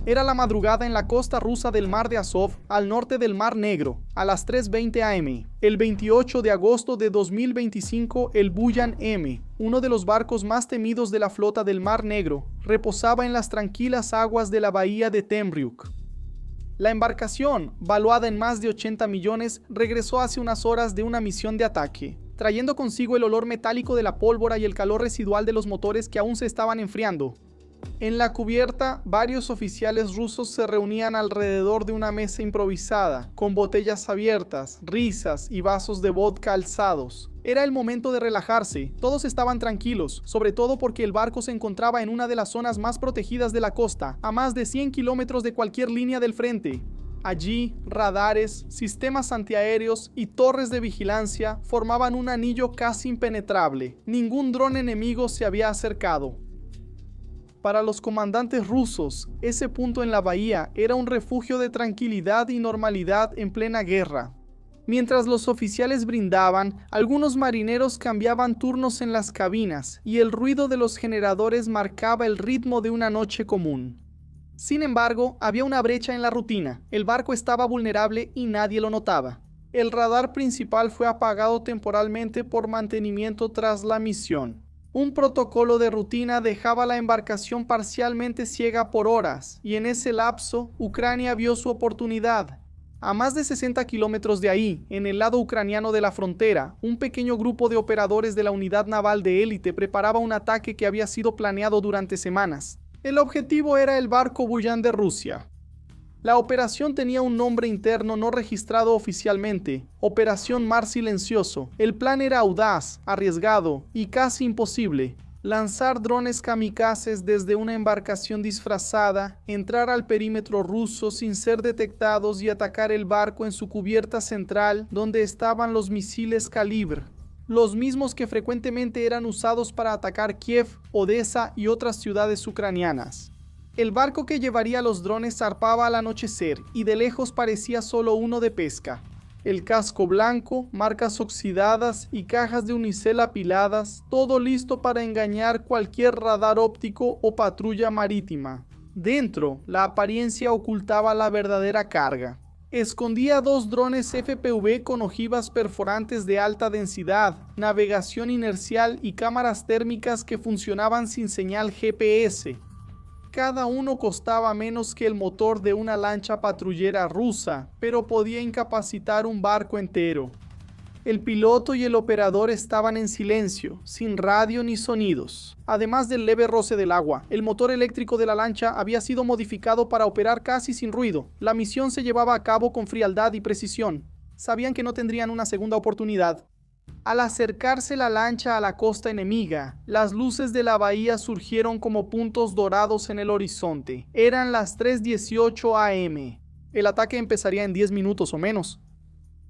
Era la madrugada en la costa rusa del Mar de Azov, al norte del Mar Negro, a las 3:20 am. El 28 de agosto de 2025, el Buyan M, uno de los barcos más temidos de la flota del Mar Negro, reposaba en las tranquilas aguas de la bahía de Temriuk. La embarcación, valuada en más de 80 millones, regresó hace unas horas de una misión de ataque, trayendo consigo el olor metálico de la pólvora y el calor residual de los motores que aún se estaban enfriando. En la cubierta, varios oficiales rusos se reunían alrededor de una mesa improvisada, con botellas abiertas, risas y vasos de vodka alzados. Era el momento de relajarse, todos estaban tranquilos, sobre todo porque el barco se encontraba en una de las zonas más protegidas de la costa, a más de 100 kilómetros de cualquier línea del frente. Allí, radares, sistemas antiaéreos y torres de vigilancia formaban un anillo casi impenetrable. Ningún dron enemigo se había acercado. Para los comandantes rusos, ese punto en la bahía era un refugio de tranquilidad y normalidad en plena guerra. Mientras los oficiales brindaban, algunos marineros cambiaban turnos en las cabinas y el ruido de los generadores marcaba el ritmo de una noche común. Sin embargo, había una brecha en la rutina. El barco estaba vulnerable y nadie lo notaba. El radar principal fue apagado temporalmente por mantenimiento tras la misión. Un protocolo de rutina dejaba la embarcación parcialmente ciega por horas, y en ese lapso, Ucrania vio su oportunidad. A más de 60 kilómetros de ahí, en el lado ucraniano de la frontera, un pequeño grupo de operadores de la unidad naval de élite preparaba un ataque que había sido planeado durante semanas. El objetivo era el barco Buyan de Rusia. La operación tenía un nombre interno no registrado oficialmente, Operación Mar Silencioso. El plan era audaz, arriesgado y casi imposible. Lanzar drones kamikazes desde una embarcación disfrazada, entrar al perímetro ruso sin ser detectados y atacar el barco en su cubierta central donde estaban los misiles Kalibr, los mismos que frecuentemente eran usados para atacar Kiev, Odessa y otras ciudades ucranianas. El barco que llevaría los drones zarpaba al anochecer y de lejos parecía solo uno de pesca. El casco blanco, marcas oxidadas y cajas de unicel apiladas, todo listo para engañar cualquier radar óptico o patrulla marítima. Dentro, la apariencia ocultaba la verdadera carga. Escondía 2 drones FPV con ojivas perforantes de alta densidad, navegación inercial y cámaras térmicas que funcionaban sin señal GPS. Cada uno costaba menos que el motor de una lancha patrullera rusa, pero podía incapacitar un barco entero. El piloto y el operador estaban en silencio, sin radio ni sonidos. Además del leve roce del agua, el motor eléctrico de la lancha había sido modificado para operar casi sin ruido. La misión se llevaba a cabo con frialdad y precisión. Sabían que no tendrían una segunda oportunidad. Al acercarse la lancha a la costa enemiga, las luces de la bahía surgieron como puntos dorados en el horizonte. Eran las 3:18 am. El ataque empezaría en 10 minutos o menos.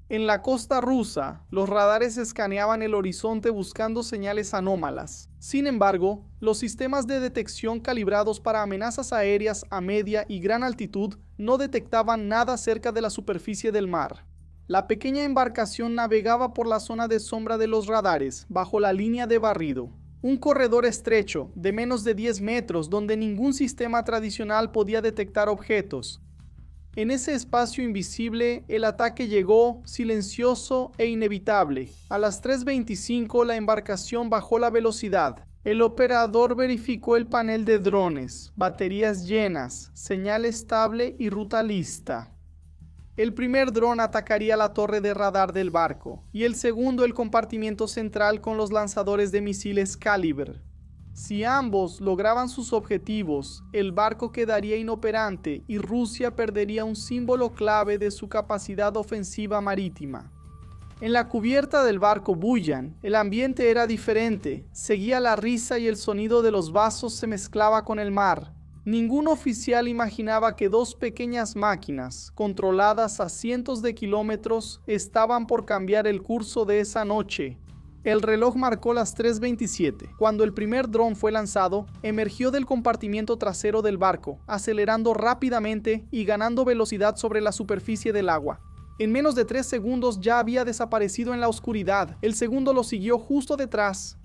En la costa rusa, los radares escaneaban el horizonte buscando señales anómalas. Sin embargo, los sistemas de detección calibrados para amenazas aéreas a media y gran altitud no detectaban nada cerca de la superficie del mar. La pequeña embarcación navegaba por la zona de sombra de los radares, bajo la línea de barrido. Un corredor estrecho, de menos de 10 metros, donde ningún sistema tradicional podía detectar objetos. En ese espacio invisible, el ataque llegó, silencioso e inevitable. A las 3:25 la embarcación bajó la velocidad. El operador verificó el panel de drones, baterías llenas, señal estable y ruta lista. El primer dron atacaría la torre de radar del barco, y el segundo el compartimiento central con los lanzadores de misiles Kalibr. Si ambos lograban sus objetivos, el barco quedaría inoperante y Rusia perdería un símbolo clave de su capacidad ofensiva marítima. En la cubierta del barco Buyan, el ambiente era diferente. Seguía la risa y el sonido de los vasos se mezclaba con el mar. Ningún oficial imaginaba que 2 pequeñas máquinas, controladas a cientos de kilómetros, estaban por cambiar el curso de esa noche. El reloj marcó las 3:27. Cuando el primer dron fue lanzado, emergió del compartimiento trasero del barco, acelerando rápidamente y ganando velocidad sobre la superficie del agua. En menos de 3 segundos ya había desaparecido en la oscuridad. El segundo lo siguió justo detrás.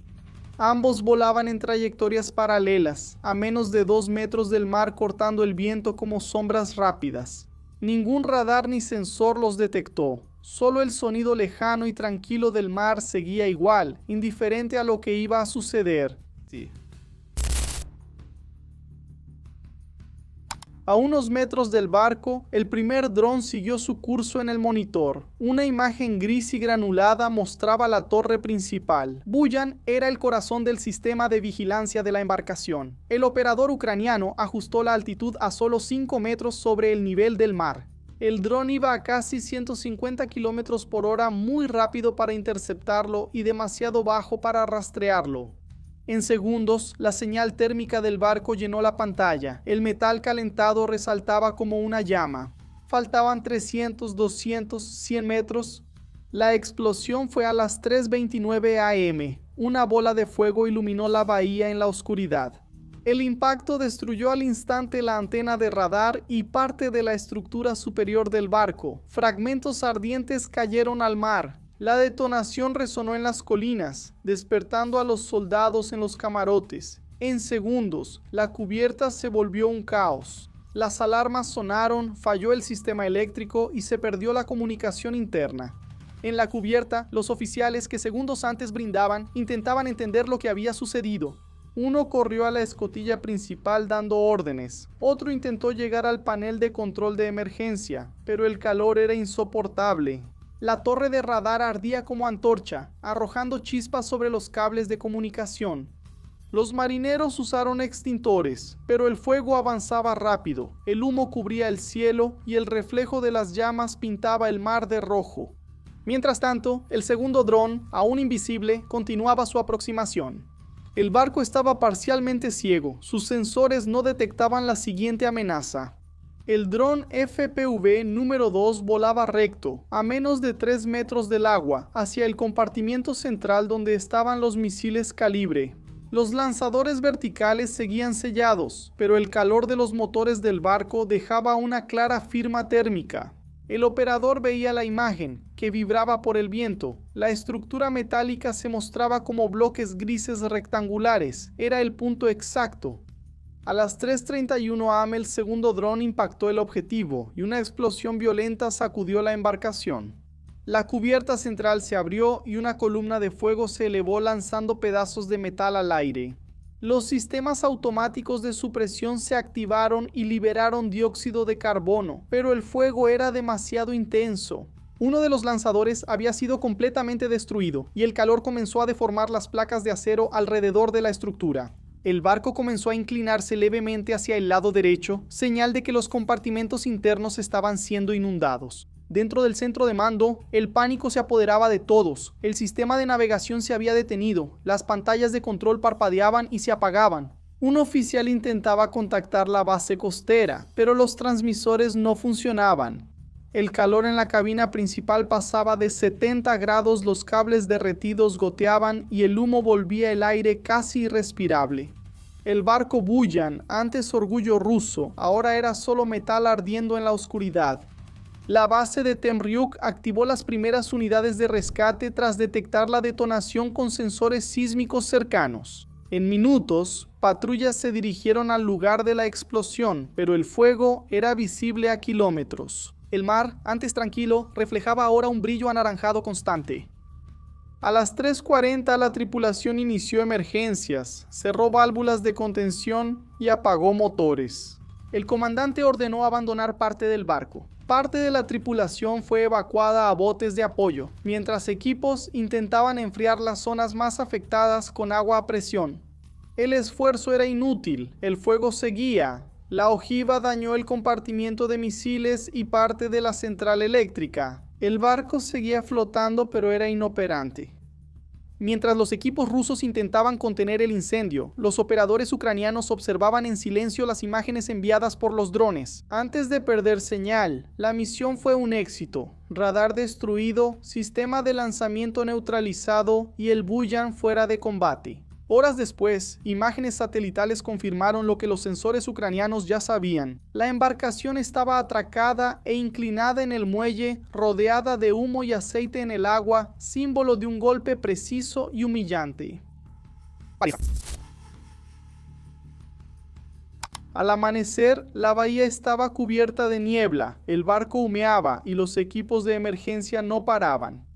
Ambos volaban en trayectorias paralelas, a menos de 2 metros del mar, cortando el viento como sombras rápidas. Ningún radar ni sensor los detectó. Solo el sonido lejano y tranquilo del mar seguía igual, indiferente a lo que iba a suceder. Sí. A unos metros del barco, el primer dron siguió su curso en el monitor. Una imagen gris y granulada mostraba la torre principal. Buyan era el corazón del sistema de vigilancia de la embarcación. El operador ucraniano ajustó la altitud a solo 5 metros sobre el nivel del mar. El dron iba a casi 150 km por hora, muy rápido para interceptarlo y demasiado bajo para rastrearlo. En segundos, la señal térmica del barco llenó la pantalla. El metal calentado resaltaba como una llama. Faltaban 300, 200, 100 metros. La explosión fue a las 3:29 am. Una bola de fuego iluminó la bahía en la oscuridad. El impacto destruyó al instante la antena de radar y parte de la estructura superior del barco. Fragmentos ardientes cayeron al mar. La detonación resonó en las colinas, despertando a los soldados en los camarotes. En segundos, la cubierta se volvió un caos. Las alarmas sonaron, falló el sistema eléctrico y se perdió la comunicación interna. En la cubierta, los oficiales que segundos antes brindaban intentaban entender lo que había sucedido. Uno corrió a la escotilla principal dando órdenes. Otro intentó llegar al panel de control de emergencia, pero el calor era insoportable. La torre de radar ardía como antorcha, arrojando chispas sobre los cables de comunicación. Los marineros usaron extintores, pero el fuego avanzaba rápido. El humo cubría el cielo y el reflejo de las llamas pintaba el mar de rojo. Mientras tanto, el segundo dron, aún invisible, continuaba su aproximación. El barco estaba parcialmente ciego. Sus sensores no detectaban la siguiente amenaza. El dron FPV número 2 volaba recto, a menos de 3 metros del agua, hacia el compartimiento central donde estaban los misiles calibre. Los lanzadores verticales seguían sellados, pero el calor de los motores del barco dejaba una clara firma térmica. El operador veía la imagen, que vibraba por el viento. La estructura metálica se mostraba como bloques grises rectangulares. Era el punto exacto. A las 3:31 am el segundo dron impactó el objetivo y una explosión violenta sacudió la embarcación. La cubierta central se abrió y una columna de fuego se elevó lanzando pedazos de metal al aire. Los sistemas automáticos de supresión se activaron y liberaron dióxido de carbono, pero el fuego era demasiado intenso. Uno de los lanzadores había sido completamente destruido y el calor comenzó a deformar las placas de acero alrededor de la estructura. El barco comenzó a inclinarse levemente hacia el lado derecho, señal de que los compartimentos internos estaban siendo inundados. Dentro del centro de mando, el pánico se apoderaba de todos. El sistema de navegación se había detenido, las pantallas de control parpadeaban y se apagaban. Un oficial intentaba contactar la base costera, pero los transmisores no funcionaban. El calor en la cabina principal pasaba de 70 grados, los cables derretidos goteaban y el humo volvía el aire casi irrespirable. El barco Buyan, antes orgullo ruso, ahora era solo metal ardiendo en la oscuridad. La base de Temryuk activó las primeras unidades de rescate tras detectar la detonación con sensores sísmicos cercanos. En minutos, patrullas se dirigieron al lugar de la explosión, pero el fuego era visible a kilómetros. El mar, antes tranquilo, reflejaba ahora un brillo anaranjado constante. A las 3:40 la tripulación inició emergencias, cerró válvulas de contención y apagó motores. El comandante ordenó abandonar parte del barco. Parte de la tripulación fue evacuada a botes de apoyo, mientras equipos intentaban enfriar las zonas más afectadas con agua a presión. El esfuerzo era inútil, el fuego seguía. La ojiva dañó el compartimiento de misiles y parte de la central eléctrica. El barco seguía flotando, pero era inoperante. Mientras los equipos rusos intentaban contener el incendio, los operadores ucranianos observaban en silencio las imágenes enviadas por los drones. Antes de perder señal, la misión fue un éxito. Radar destruido, sistema de lanzamiento neutralizado y el Buyan fuera de combate. Horas después, imágenes satelitales confirmaron lo que los sensores ucranianos ya sabían. La embarcación estaba atracada e inclinada en el muelle, rodeada de humo y aceite en el agua, símbolo de un golpe preciso y humillante. Al amanecer, la bahía estaba cubierta de niebla, el barco humeaba y los equipos de emergencia no paraban.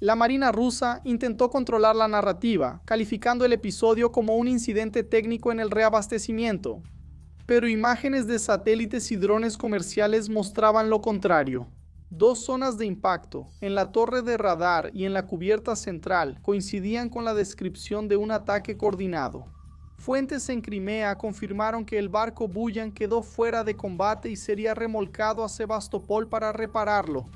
La Marina rusa intentó controlar la narrativa, calificando el episodio como un incidente técnico en el reabastecimiento. Pero imágenes de satélites y drones comerciales mostraban lo contrario. Dos zonas de impacto, en la torre de radar y en la cubierta central, coincidían con la descripción de un ataque coordinado. Fuentes en Crimea confirmaron que el barco Buyan quedó fuera de combate y sería remolcado a Sebastopol para repararlo.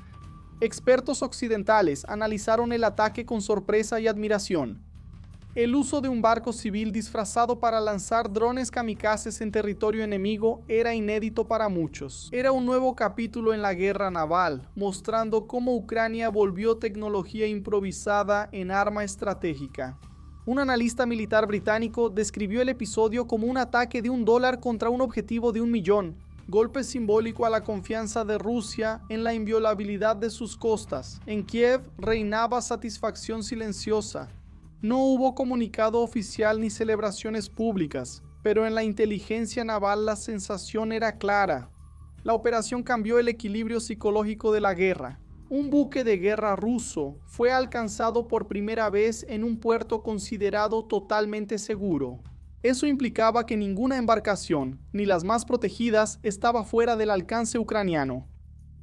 Expertos occidentales analizaron el ataque con sorpresa y admiración. El uso de un barco civil disfrazado para lanzar drones kamikazes en territorio enemigo era inédito para muchos. Era un nuevo capítulo en la guerra naval, mostrando cómo Ucrania volvió tecnología improvisada en arma estratégica. Un analista militar británico describió el episodio como un ataque de $1 contra un objetivo de 1 millón, golpe simbólico a la confianza de Rusia en la inviolabilidad de sus costas. En Kiev reinaba satisfacción silenciosa. No hubo comunicado oficial ni celebraciones públicas, pero en la inteligencia naval la sensación era clara. La operación cambió el equilibrio psicológico de la guerra. Un buque de guerra ruso fue alcanzado por primera vez en un puerto considerado totalmente seguro. Eso implicaba que ninguna embarcación, ni las más protegidas, estaba fuera del alcance ucraniano.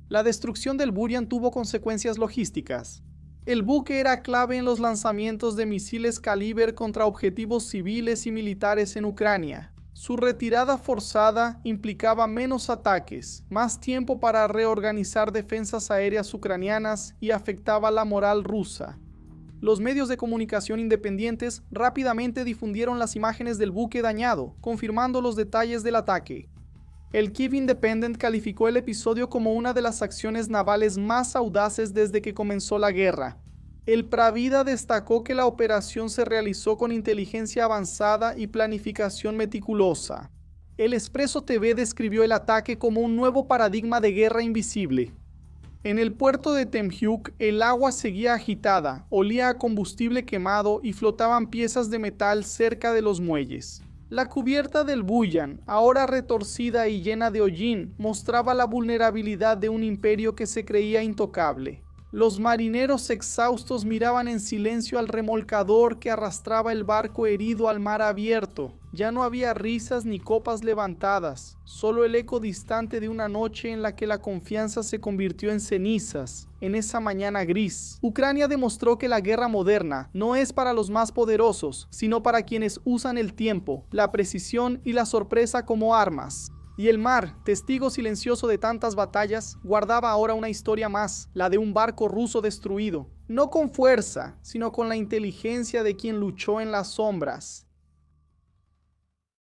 La destrucción del Buryan tuvo consecuencias logísticas. El buque era clave en los lanzamientos de misiles Kaliber contra objetivos civiles y militares en Ucrania. Su retirada forzada implicaba menos ataques, más tiempo para reorganizar defensas aéreas ucranianas y afectaba la moral rusa. Los medios de comunicación independientes rápidamente difundieron las imágenes del buque dañado, confirmando los detalles del ataque. El Kyiv Independent calificó el episodio como una de las acciones navales más audaces desde que comenzó la guerra. El Pravda destacó que la operación se realizó con inteligencia avanzada y planificación meticulosa. El Expreso TV describió el ataque como un nuevo paradigma de guerra invisible. En el puerto de Temyuk, el agua seguía agitada, olía a combustible quemado y flotaban piezas de metal cerca de los muelles. La cubierta del Buyan, ahora retorcida y llena de hollín, mostraba la vulnerabilidad de un imperio que se creía intocable. Los marineros exhaustos miraban en silencio al remolcador que arrastraba el barco herido al mar abierto. Ya no había risas ni copas levantadas, solo el eco distante de una noche en la que la confianza se convirtió en cenizas, en esa mañana gris. Ucrania demostró que la guerra moderna no es para los más poderosos, sino para quienes usan el tiempo, la precisión y la sorpresa como armas. Y el mar, testigo silencioso de tantas batallas, guardaba ahora una historia más, la de un barco ruso destruido. No con fuerza, sino con la inteligencia de quien luchó en las sombras.